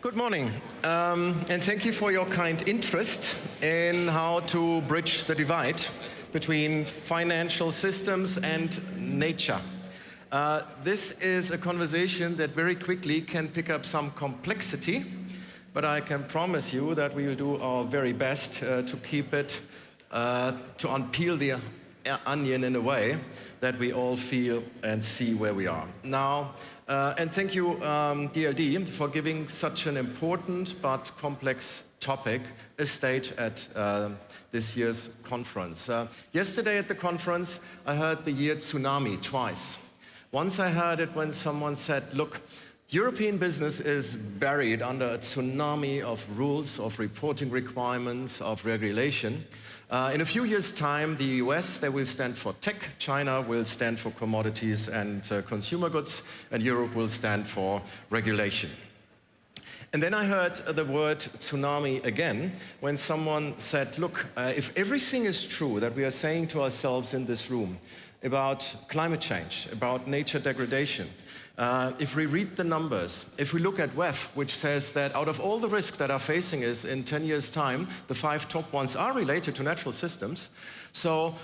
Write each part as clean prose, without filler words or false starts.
Good morning, and thank you for your kind interest in how to bridge the divide between financial systems and nature. This is a conversation that very quickly can pick up some complexity, but I can promise you that we will do our very best to keep it, to unpeel the onion in a way that we all feel and see where we are. Now, and thank you, DLD, for giving such an important but complex topic a stage at this year's conference. Yesterday at the conference, I heard the year tsunami twice. Once I heard it when someone said, look, European business is buried under a tsunami of rules, of reporting requirements, of regulation. In a few years' time, the US, they will stand for tech, China will stand for commodities and consumer goods, and Europe will stand for regulation. And then I heard the word tsunami again when someone said, look, if everything is true that we are saying to ourselves in this room about climate change, about nature degradation, if we read the numbers, if we look at WEF, which says that out of all the risks that are facing us in 10 years' time, the 5 top ones are related to natural systems. So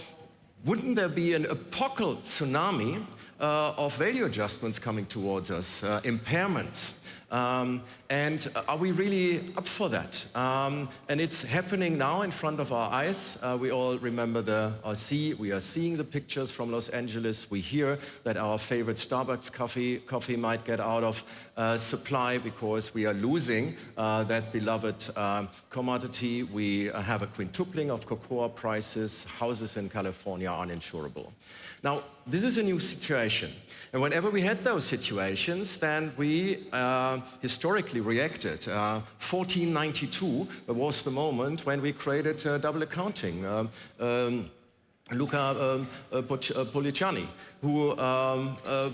wouldn't there be an apocalyptic tsunami of value adjustments coming towards us, impairments? And are we really up for that? And it's happening now in front of our eyes. We all remember we are seeing the pictures from Los Angeles. We hear that our favorite Starbucks coffee might get out of supply because we are losing that beloved commodity. We have a quintupling of cocoa prices. Houses in California are uninsurable. Now, this is a new situation. And whenever we had those situations, then we historically reacted. 1492 was the moment when we created double accounting. Luca Policiani, who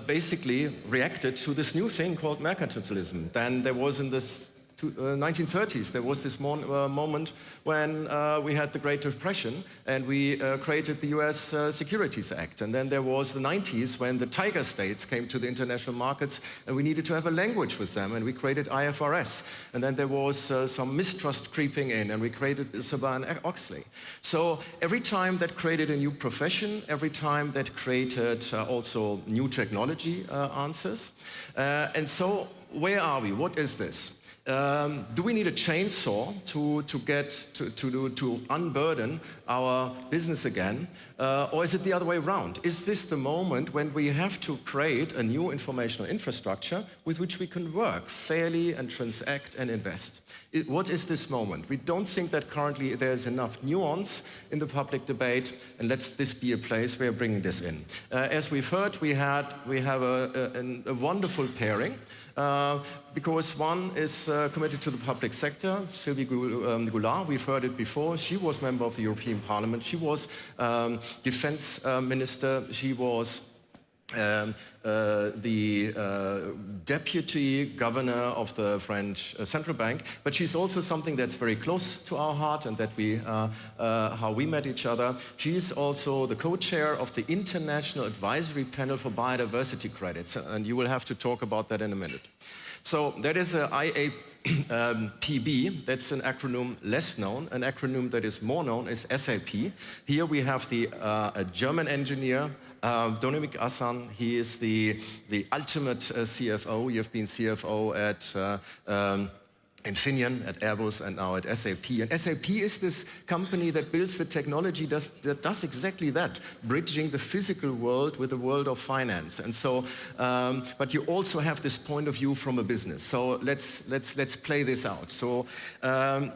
basically reacted to this new thing called mercantilism. Then there was in this 1930s, there was this moment when we had the Great Depression and we created the US Securities Act. And then there was the 90s when the tiger states came to the international markets and we needed to have a language with them and we created IFRS. And then there was some mistrust creeping in and we created Sarbanes-Oxley. So every time that created a new profession, every time that created also new technology answers. And so where are we? What is this? Do we need a chainsaw to unburden our business again? Or is it the other way around? Is this the moment when we have to create a new informational infrastructure with which we can work fairly and transact and invest? What is this moment? We don't think that currently there's enough nuance in the public debate, and let this be a place where we're bringing this in. As we've heard, we have a wonderful pairing. Because one is committed to the public sector, Sylvie Goulard, we've heard it before. She was member of the European Parliament. She was defense minister. She was the deputy governor of the French central bank, but she's also something that's very close to our heart and that how we met each other. She's also the co-chair of the International Advisory Panel for Biodiversity Credits, and you will have to talk about that in a minute. So that is a IAPB, that's an acronym less known. An acronym that is more known is SAP. Here we have a German engineer, Dominik Asam. He is the ultimate CFO. You've been CFO at Infineon, at Airbus, and now at SAP. And SAP is this company that builds the technology that does exactly that, bridging the physical world with the world of finance. And so, but you also have this point of view from a business. So let's play this out. So,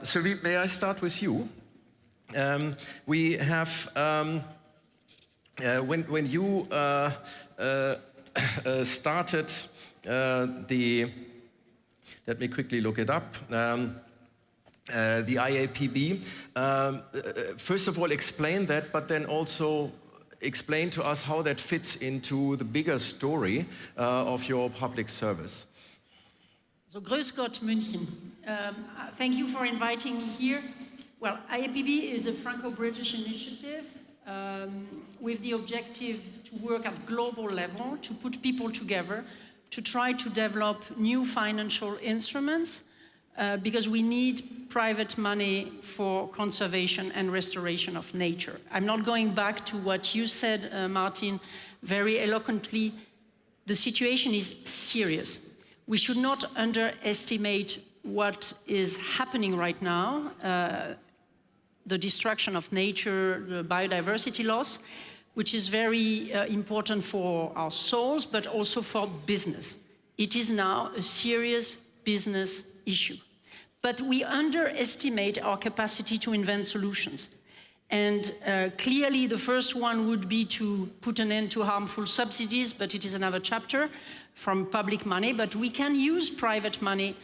Sylvie, may I start with you? We have. When you started let me quickly look it up, the IAPB, first of all explain that, but then also explain to us how that fits into the bigger story of your public service. So, Grüß Gott, München. Thank you for inviting me here. Well, IAPB is a Franco-British initiative with the objective to work at global level, to put people together, to try to develop new financial instruments because we need private money for conservation and restoration of nature. I'm not going back to what you said, Martin, very eloquently. The situation is serious. We should not underestimate what is happening right now, the destruction of nature, the biodiversity loss, which is very important for our souls, but also for business. It is now a serious business issue. But we underestimate our capacity to invent solutions. And clearly the first one would be to put an end to harmful subsidies, but it is another chapter, from public money. But we can use private money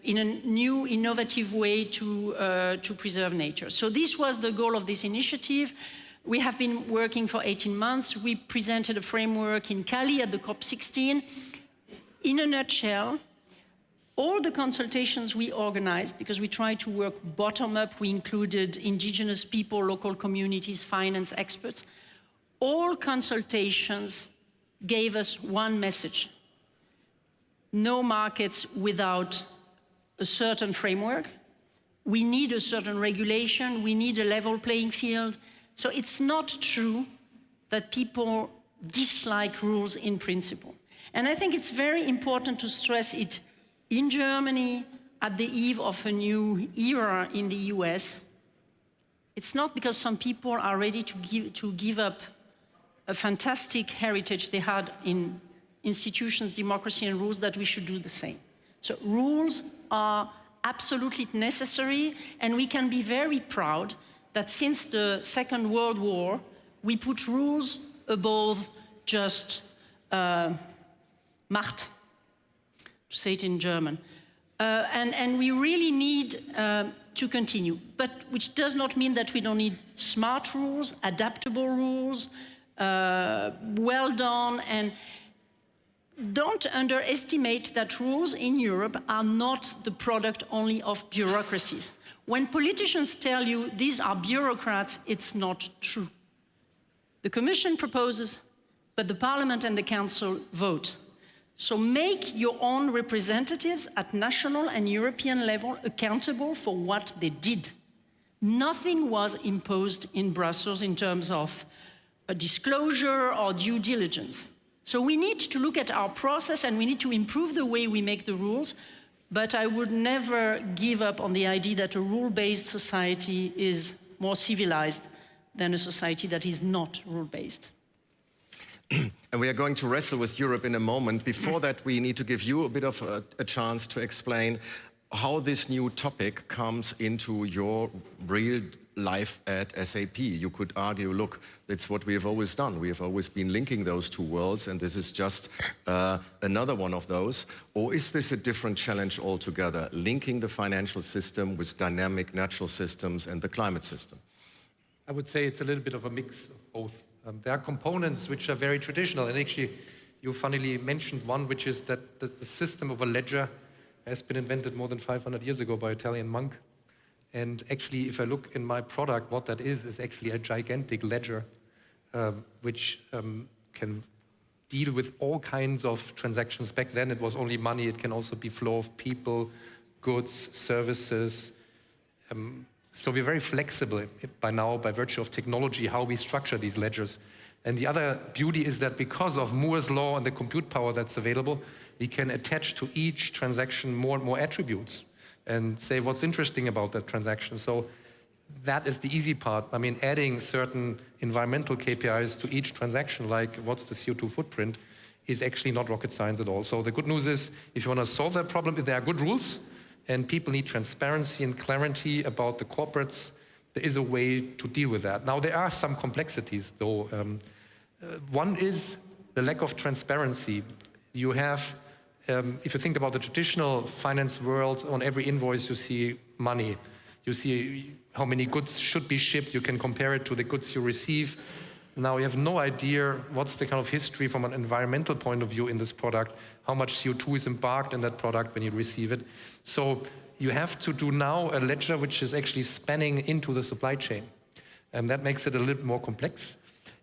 in a new, innovative way to preserve nature. So this was the goal of this initiative. We have been working for 18 months. We presented a framework in Cali at the COP16. In a nutshell, all the consultations we organized, because we tried to work bottom-up, we included indigenous people, local communities, finance experts. All consultations gave us one message: no markets without a certain framework. We need a certain regulation. We need a level playing field. So it's not true that people dislike rules in principle. And I think it's very important to stress it in Germany, at the eve of a new era in the US. It's not because some people are ready to give up a fantastic heritage they had in institutions, democracy, and rules that we should do the same. So rules are absolutely necessary, and we can be very proud that since the Second World War, we put rules above just Macht, to say it in German. And we really need to continue, but which does not mean that we don't need smart rules, adaptable rules, well done, and don't underestimate that rules in Europe are not the product only of bureaucracies. When politicians tell you these are bureaucrats, it's not true. The Commission proposes, but the Parliament and the Council vote. So make your own representatives at national and European level accountable for what they did. Nothing was imposed in Brussels in terms of a disclosure or due diligence. So we need to look at our process and we need to improve the way we make the rules, but I would never give up on the idea that a rule-based society is more civilized than a society that is not rule-based. And we are going to wrestle with Europe in a moment. Before that, we need to give you a bit of a chance to explain how this new topic comes into your real life at SAP. You could argue, look, it's what we have always done. We have always been linking those two worlds, and this is just another one of those. Or is this a different challenge altogether, linking the financial system with dynamic natural systems and the climate system? I would say it's a little bit of a mix of both. There are components which are very traditional, and actually you funnily mentioned one, which is that the system of a ledger has been invented more than 500 years ago by an Italian monk. And actually, if I look in my product, what that is actually a gigantic ledger, which can deal with all kinds of transactions. Back then it was only money, it can also be flow of people, goods, services. So we're very flexible by now, by virtue of technology, how we structure these ledgers. And the other beauty is that because of Moore's law and the compute power that's available, we can attach to each transaction more and more attributes and say what's interesting about that transaction. So that is the easy part. I mean, adding certain environmental KPIs to each transaction, like what's the CO2 footprint, is actually not rocket science at all. So the good news is, if you want to solve that problem, there are good rules, and people need transparency and clarity about the corporates, there is a way to deal with that. Now, there are some complexities, though. One is the lack of transparency. You have, if you think about the traditional finance world, on every invoice you see money. You see how many goods should be shipped. You can compare it to the goods you receive. Now you have no idea what's the kind of history from an environmental point of view in this product, how much CO2 is embarked in that product when you receive it. So you have to do now a ledger which is actually spanning into the supply chain. And that makes it a little more complex.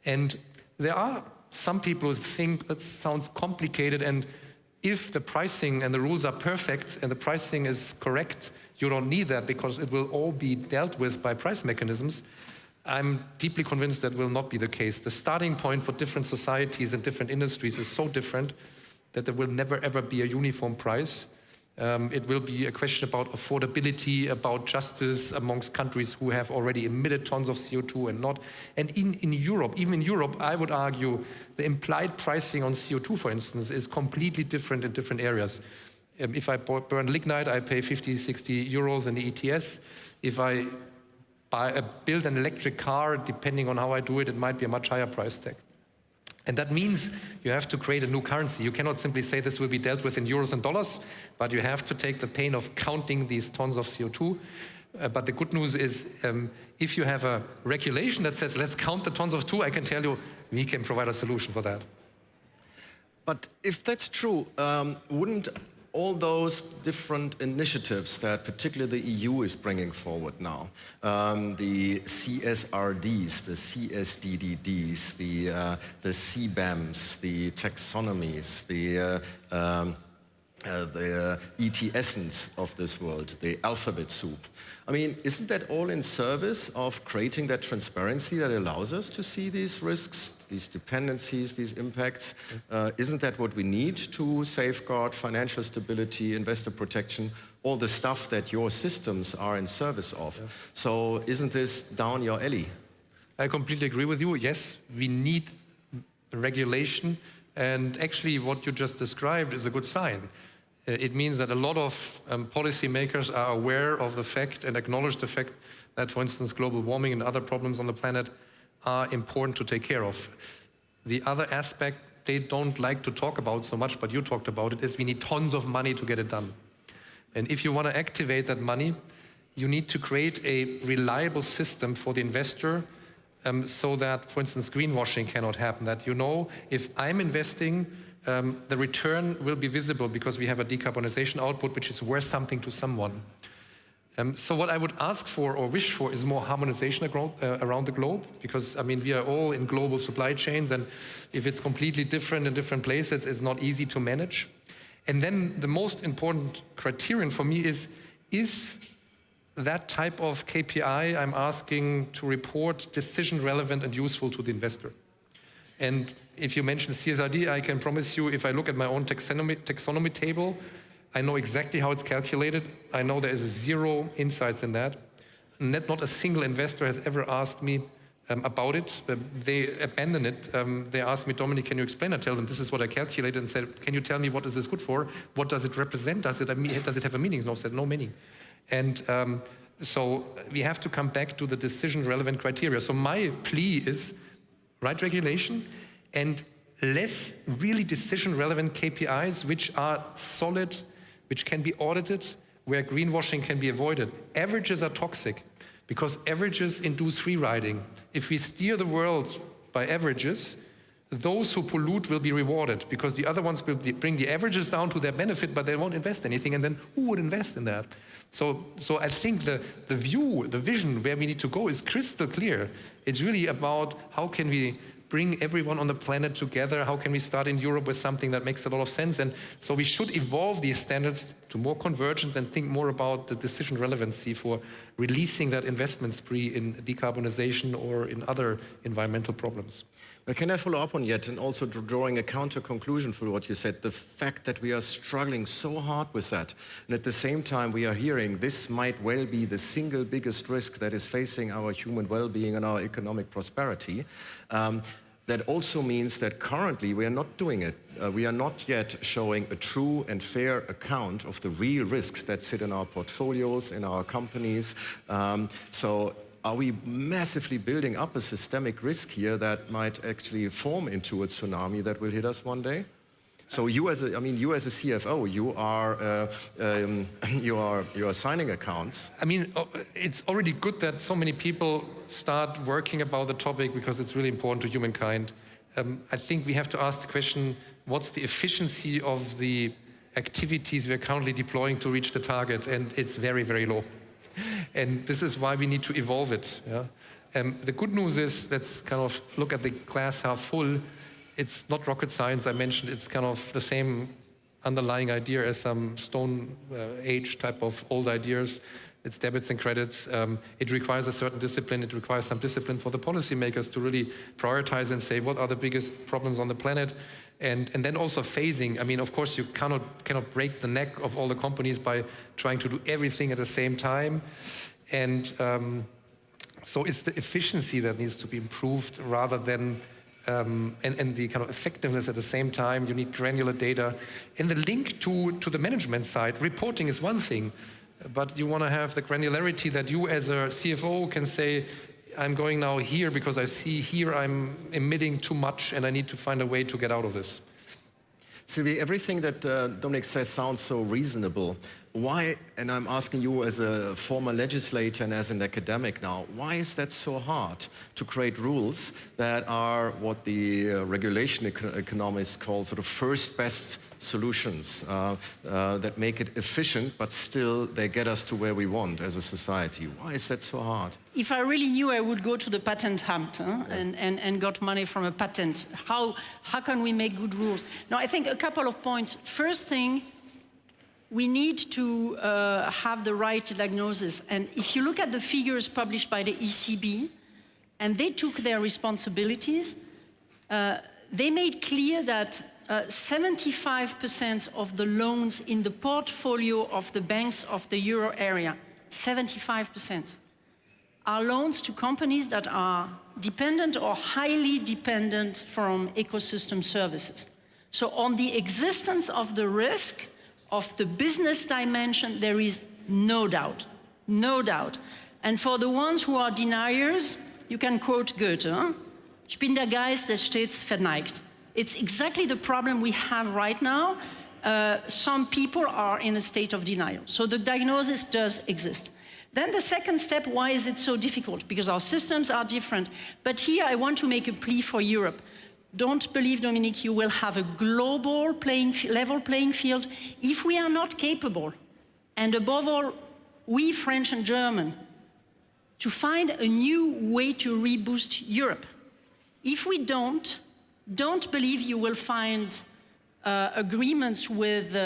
And there are some people who think it sounds complicated, and If the pricing and the rules are perfect and the pricing is correct, you don't need that because it will all be dealt with by price mechanisms. I'm deeply convinced that will not be the case. The starting point for different societies and different industries is so different that there will never ever be a uniform price. It will be a question about affordability, about justice amongst countries who have already emitted tons of CO2 and not. And in Europe, even in Europe, I would argue the implied pricing on CO2, for instance, is completely different in different areas. If I burn lignite, I pay 50, 60 euros in the ETS. If I build an electric car, depending on how I do it, it might be a much higher price tag. And that means you have to create a new currency. You cannot simply say this will be dealt with in euros and dollars, but you have to take the pain of counting these tons of CO2. But the good news is, if you have a regulation that says, let's count the tons of CO2, I can tell you, we can provide a solution for that. But if that's true, wouldn't all those different initiatives that particularly the EU is bringing forward now, the CSRDs, the CSDDDs, the CBAMs, the taxonomies, the ETSs of this world, the alphabet soup. I mean, isn't that all in service of creating that transparency that allows us to see these risks, these dependencies, these impacts? Isn't that what we need to safeguard financial stability, investor protection, all the stuff that your systems are in service of? Yeah. So isn't this down your alley? I completely agree with you. Yes, we need regulation. And actually what you just described is a good sign. It means that a lot of policymakers are aware of the fact and acknowledge the fact that, for instance, global warming and other problems on the planet are important to take care of. The other aspect they don't like to talk about so much, but you talked about it, is we need tons of money to get it done. And if you want to activate that money, you need to create a reliable system for the investor so that, for instance, greenwashing cannot happen. That, you know, if I'm investing, the return will be visible because we have a decarbonization output which is worth something to someone. So what I would ask for or wish for is more harmonization around the globe, because I mean we are all in global supply chains, and if it's completely different in different places, it's not easy to manage. And then the most important criterion for me is that type of KPI I'm asking to report decision relevant and useful to the investor. And if you mention CSRD, I can promise you, if I look at my own taxonomy table, I know exactly how it's calculated. I know there is zero insights in that. Not a single investor has ever asked me about it. They abandon it. They ask me, Dominik, can you explain? I tell them, this is what I calculated, and said, can you tell me what is this good for? What does it represent? Does it have a meaning? No, said no meaning. And so we have to come back to the decision relevant criteria. So my plea is right regulation and less really decision relevant KPIs which are solid, which can be audited, where greenwashing can be avoided. Averages are toxic because averages induce free riding. If we steer the world by averages, those who pollute will be rewarded because the other ones will bring the averages down to their benefit, but they won't invest anything, and then who would invest in that? So I think the vision where we need to go is crystal clear. It's really about how can we bring everyone on the planet together? How can we start in Europe with something that makes a lot of sense? And so we should evolve these standards to more convergence and think more about the decision relevancy for releasing that investment spree in decarbonization or in other environmental problems. But can I follow up on yet, and also drawing a counter conclusion for what you said, the fact that we are struggling so hard with that, and at the same time we are hearing this might well be the single biggest risk that is facing our human well-being and our economic prosperity. That also means that currently we are not doing it. We are not yet showing a true and fair account of the real risks that sit in our portfolios, in our companies. So are we massively building up a systemic risk here that might actually form into a tsunami that will hit us one day? So you as a CFO, you are signing accounts. I mean, it's already good that so many people start working about the topic because it's really important to humankind. I think we have to ask the question, what's the efficiency of the activities we're currently deploying to reach the target? And it's very, very low. And this is why we need to evolve it. Yeah? The good news is, let's kind of look at the glass half full. It's not rocket science, I mentioned, it's kind of the same underlying idea as some stone age type of old ideas. It's debits and credits. It requires a certain discipline. It requires some discipline for the policymakers to really prioritize and say what are the biggest problems on the planet. And then also phasing. I mean, of course, you cannot break the neck of all the companies by trying to do everything at the same time. And so it's the efficiency that needs to be improved rather than, and the kind of effectiveness at the same time. You need granular data. And the link to the management side, reporting is one thing, but you want to have the granularity that you as a CFO can say, I'm going now here because I see here I'm emitting too much and I need to find a way to get out of this. Sylvie, everything that Dominik says sounds so reasonable. Why, and I'm asking you as a former legislator and as an academic now, why is that so hard to create rules that are what the regulation economists call sort of first best solutions that make it efficient, but still they get us to where we want as a society? Why is that so hard? If I really knew, I would go to the Patentamt and got money from a patent. How can we make good rules? Now, I think a couple of points. First thing, we need to have the right diagnosis. And if you look at the figures published by the ECB, and they took their responsibilities, they made clear that 75% of the loans in the portfolio of the banks of the euro area, 75%, are loans to companies that are dependent or highly dependent from ecosystem services. So on the existence of the risk of the business dimension, there is no doubt, no doubt. And for the ones who are deniers, you can quote Goethe, Ich bin der Geist, der stets verneigt. It's exactly the problem we have right now. Some people are in a state of denial. So the diagnosis does exist. Then the second step, why is it so difficult? Because our systems are different. But here I want to make a plea for Europe. Don't believe, Dominik, you will have a global level playing field if we are not capable, and above all, we French and German, to find a new way to reboost Europe. If we don't believe you will find agreements with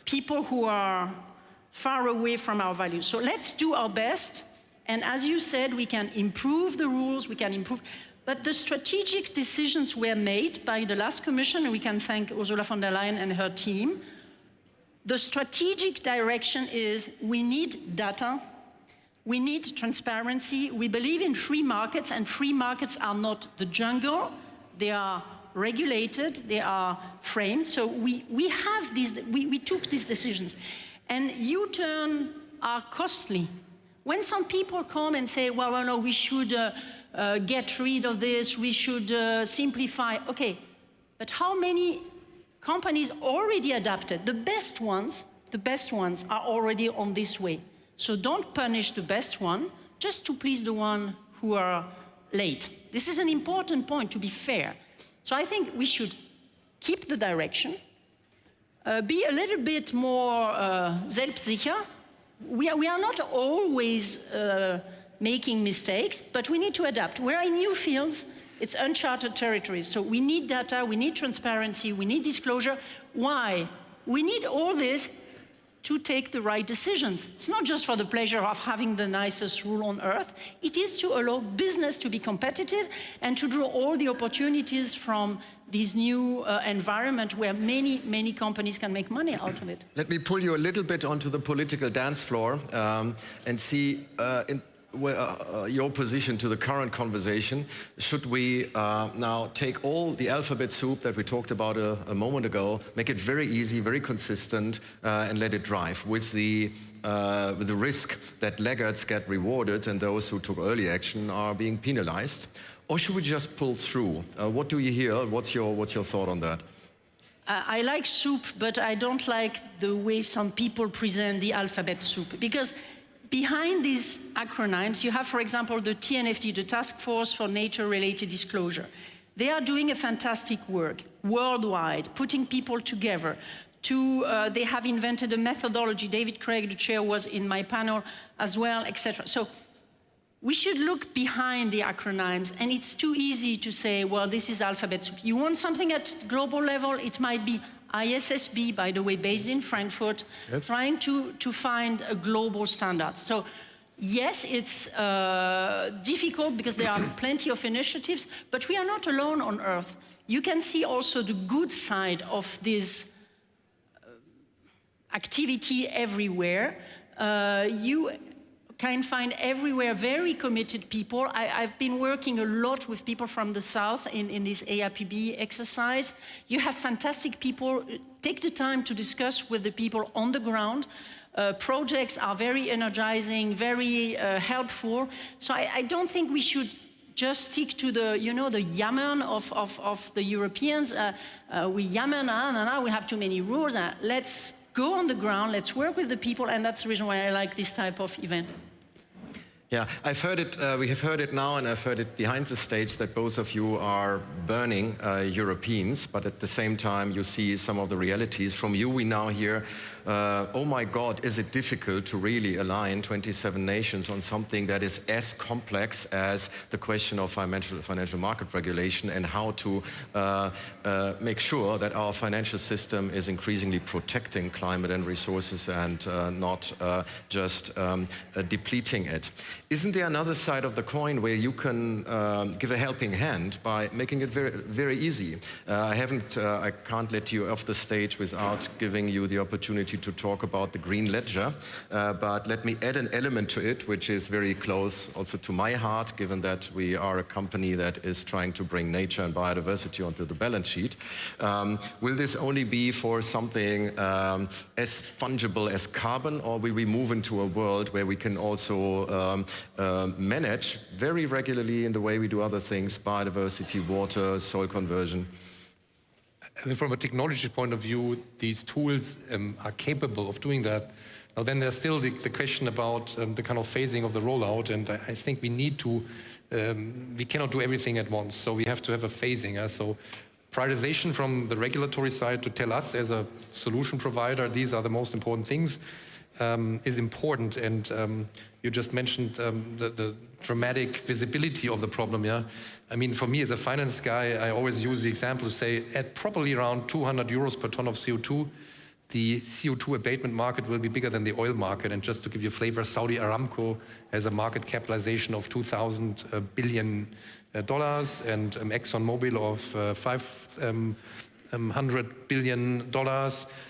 people who are far away from our values. So let's do our best. And as you said, we can improve the rules, we can improve. But the strategic decisions were made by the last Commission, and we can thank Ursula von der Leyen and her team. The strategic direction is we need data, we need transparency, we believe in free markets, and free markets are not the jungle, they are regulated, they are framed. So we took these decisions. And U-turn are costly. When some people come and say, well, no, we should get rid of this, we should simplify. Okay, but how many companies already adapted? The best ones are already on this way. So don't punish the best one just to please the one who are late. This is an important point, to be fair. So I think we should keep the direction, be a little bit more selbstsicher. We are not always making mistakes, but we need to adapt. We're in new fields, it's uncharted territories. So we need data, we need transparency, we need disclosure. Why? We need all this to take the right decisions. It's not just for the pleasure of having the nicest rule on earth. It is to allow business to be competitive and to draw all the opportunities from this new environment where many, many companies can make money out of it. Let me pull you a little bit onto the political dance floor and see your position to the current conversation. Should we now take all the alphabet soup that we talked about a moment ago, make it very easy, very consistent, and let it drive with the risk that laggards get rewarded and those who took early action are being penalized? Or should we just pull through? What do you hear? What's your thought on that? I like soup, but I don't like the way some people present the alphabet soup, because behind these acronyms, you have, for example, the TNFD, the Task Force for Nature-Related Disclosure. They are doing a fantastic work worldwide, putting people together. They have invented a methodology. David Craig, the chair, was in my panel as well, etc. So we should look behind the acronyms, and it's too easy to say, well, this is alphabet soup. You want something at global level, it might be ISSB, by the way, based in Frankfurt, yes. trying to find a global standard. So yes, it's difficult because there are plenty of initiatives, but we are not alone on Earth. You can see also the good side of this activity everywhere. You can find everywhere very committed people. I've been working a lot with people from the South in this AIPB exercise. You have fantastic people. Take the time to discuss with the people on the ground. Projects are very energizing, very helpful. So I don't think we should just stick to the, you know, the yammering of the Europeans. We yammer, we have too many rules. Let's go on the ground, let's work with the people, and that's the reason why I like this type of event. Yeah, I've heard it, we have heard it now, and I've heard it behind the stage that both of you are burning Europeans, but at the same time you see some of the realities. From you we now hear, oh my God, is it difficult to really align 27 nations on something that is as complex as the question of financial market regulation and how to make sure that our financial system is increasingly protecting climate and resources and not just depleting it. Isn't there another side of the coin where you can give a helping hand by making it very, very easy? I can't let you off the stage without giving you the opportunity to talk about the Green Ledger, but let me add an element to it, which is very close also to my heart, given that we are a company that is trying to bring nature and biodiversity onto the balance sheet. Will this only be for something as fungible as carbon, or will we move into a world where we can also manage very regularly in the way we do other things, biodiversity, water, soil conversion? I mean, from a technology point of view, these tools are capable of doing that. Now then there's still the question about the kind of phasing of the rollout, and I think we need to, we cannot do everything at once, so we have to have a phasing. So prioritization from the regulatory side to tell us as a solution provider, these are the most important things, is important. And you just mentioned the dramatic visibility of the problem, yeah? I mean, for me as a finance guy, I always use the example to say at probably around 200 euros per ton of CO2, the CO2 abatement market will be bigger than the oil market. And just to give you a flavor, Saudi Aramco has a market capitalization of $2,000 billion and ExxonMobil of $500 billion.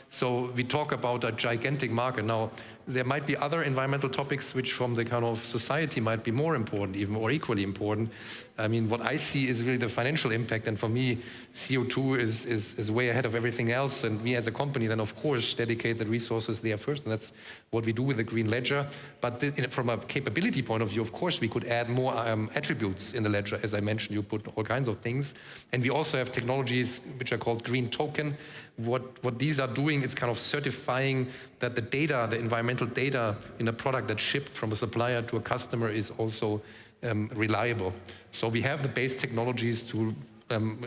So we talk about a gigantic market. Now, there might be other environmental topics which from the kind of society might be more important, even or equally important. I mean, what I see is really the financial impact, and for me, CO2 is way ahead of everything else, and we as a company then, of course, dedicate the resources there first, and that's what we do with the Green Ledger. But from a capability point of view, of course, we could add more attributes in the ledger. As I mentioned, you put all kinds of things. And we also have technologies which are called green token. What these are doing is kind of certifying that the data, the environmental data in a product that's shipped from a supplier to a customer is also reliable. So we have the base technologies to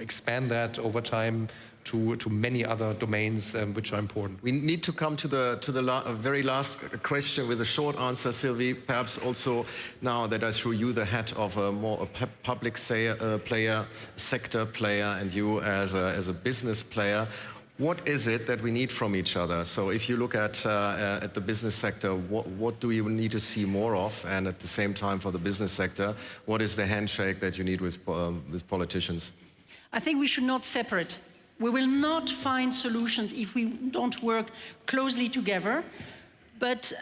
expand that over time to many other domains which are important. We need to come to the very last question with a short answer, Sylvie. Perhaps also now that I threw you the hat of a more public player, sector player, and you as a business player. What is it that we need from each other? So if you look at the business sector, what do you need to see more of? And at the same time for the business sector, what is the handshake that you need with politicians? I think we should not separate. We will not find solutions if we don't work closely together. But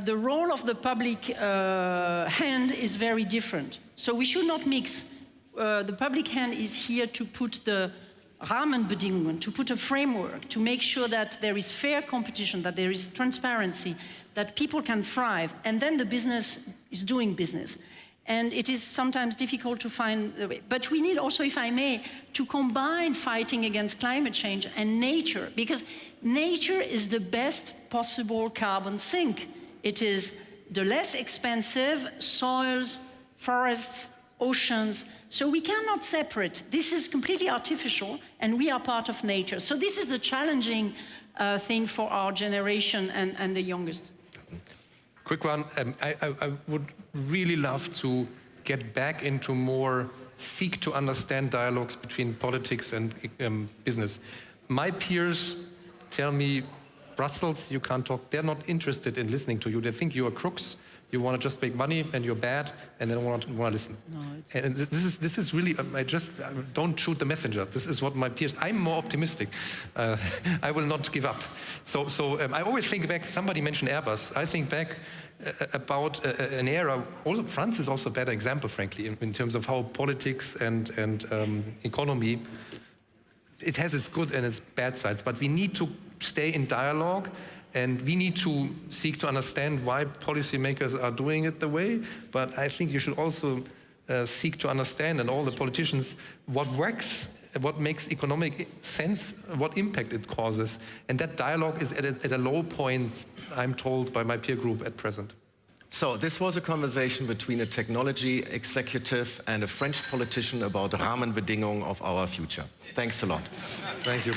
the role of the public hand is very different. So we should not mix. The public hand is here to put the Rahmenbedingungen, to put a framework, to make sure that there is fair competition, that there is transparency, that people can thrive, and then the business is doing business. And it is sometimes difficult to find the way. But we need also, if I may, to combine fighting against climate change and nature, because nature is the best possible carbon sink. It is the less expensive soils, forests, oceans. So we cannot separate. This is completely artificial, and we are part of nature. So this is the challenging thing for our generation and the youngest. Quick one. I would really love to get back into more seek to understand dialogues between politics and business. My peers tell me, Brussels, you can't talk. They're not interested in listening to you. They think you are crooks. You want to just make money, and you're bad, and they don't want to listen. No, and this is really. I just don't shoot the messenger. This is what my peers. I'm more optimistic. I will not give up. So I always think back. Somebody mentioned Airbus. I think back about an era. Also, France is also a better example, frankly, in terms of how politics and economy. It has its good and its bad sides, but we need to stay in dialogue. And we need to seek to understand why policymakers are doing it the way. But I think you should also seek to understand, and all the politicians, what works, what makes economic sense, what impact it causes. And that dialogue is at a low point, I'm told, by my peer group at present. So this was a conversation between a technology executive and a French politician about Rahmenbedingungen of our future. Thanks a lot. Thank you.